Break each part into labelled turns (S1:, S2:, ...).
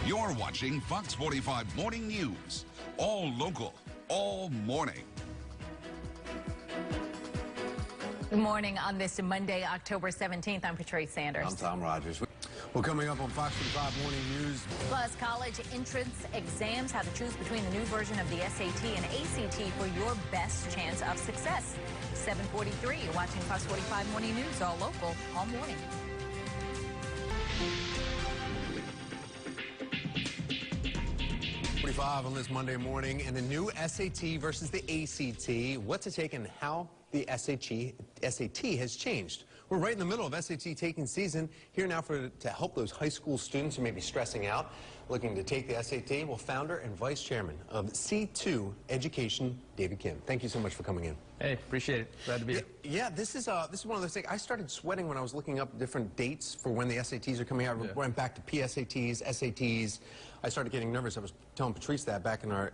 S1: You're watching Fox 45 Morning News. All local, all morning.
S2: Good morning on this Monday, October 17th. I'm Patrice Sanders.
S3: I'm Tom Rogers. Well, coming up on Fox 45 Morning News.
S2: Plus, college entrance exams, how to choose between the new version of the SAT and ACT for your best chance of success. 7:43, you're watching Fox 45 Morning News, all local, all morning.
S3: On this Monday morning, and the new SAT versus the ACT. What's it take and how the SAT has changed. We're right in the middle of SAT taking season. Here now to help those high school students who may be stressing out, looking to take the SAT. Well, founder and vice chairman of C2 Education, David Kim. Thank you so much for coming in.
S4: Hey, appreciate it. Glad to be here.
S3: Yeah, this is one of those things. I started sweating when I was looking up different dates for when the SATs are coming out. Yeah. Went back to PSATs, SATs. I started getting nervous. I was telling Patrice that back in our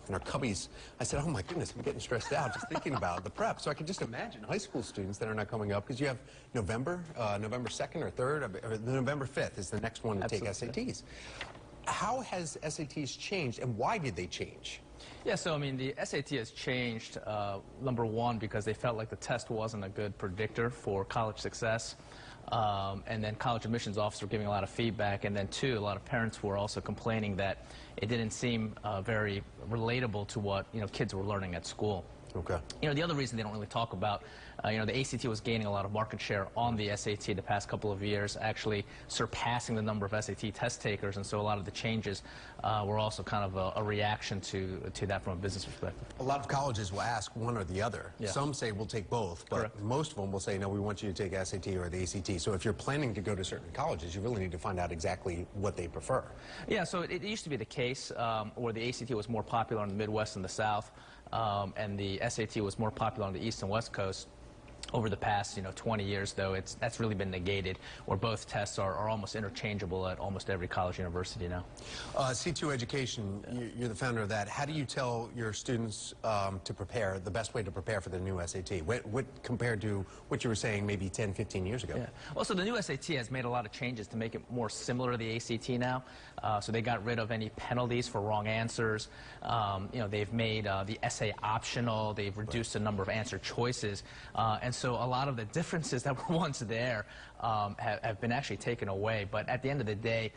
S3: cubbies. I said, "Oh my goodness, I'm getting stressed out just thinking about the prep." So I can just imagine high school students that are not coming up, because you have November 2nd or 3rd, or November 5th is the next one to take SATs. How has SATs changed, and why did they change?
S4: Yeah, so I mean, the SAT has changed, number one, because they felt like the test wasn't a good predictor for college success. And then college admissions officers were giving a lot of feedback. And then two, a lot of parents were also complaining that it didn't seem very relatable to what, kids were learning at school.
S3: Okay.
S4: The other reason they don't really talk about, the ACT was gaining a lot of market share on the SAT the past couple of years, actually surpassing the number of SAT test takers, and so a lot of the changes were also kind of a reaction to that from a business perspective.
S3: A lot of colleges will ask one or the other. Yeah. Some say we'll take both, but
S4: Correct.
S3: Most of them will say, no, we want you to take SAT or the ACT. So if you're planning to go to certain colleges, you really need to find out exactly what they prefer.
S4: Yeah, so it used to be the case where the ACT was more popular in the Midwest and the South. And the SAT was more popular on the East and West Coast. Over the past, 20 years, though, that's really been negated, where both tests are almost interchangeable at almost every college university now.
S3: C2 Education, you're the founder of that. How do you tell your students to prepare, the best way to prepare for the new SAT? What compared to what you were saying maybe 10, 15 years ago?
S4: Yeah. Well, so the new SAT has made a lot of changes to make it more similar to the ACT now. So they got rid of any penalties for wrong answers. They've made the essay optional. They've reduced the number of answer choices. And so a lot of the differences that were once there have been actually taken away. But at the end of the day,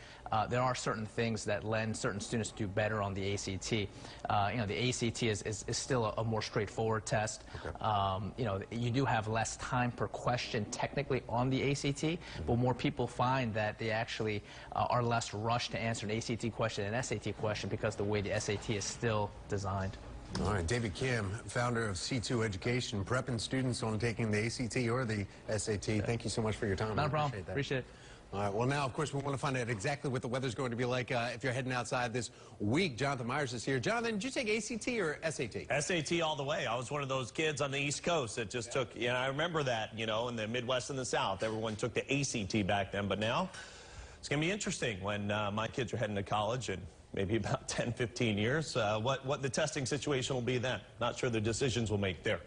S4: there are certain things that lend certain students to do better on the ACT. The ACT is still a more straightforward test. Okay. You do have less time per question technically on the ACT, but more people find that they actually are less rushed to answer an ACT question than an SAT question because the way the SAT is still designed.
S3: All right, David Kim, founder of C2 Education, prepping students on taking the ACT or the SAT. Yeah. Thank you so much for your time.
S4: Not a problem. Appreciate it.
S3: All right, well, now, of course, we want to find out exactly what the weather's going to be like if you're heading outside this week. Jonathan Myers is here. Jonathan, did you take ACT or SAT?
S5: SAT all the way. I was one of those kids on the East Coast that just took, I remember that, in the Midwest and the South. Everyone took the ACT back then, but now it's going to be interesting when my kids are heading to college in maybe about 10, 15 years, what the testing situation will be then. Not sure the decisions we'll make there.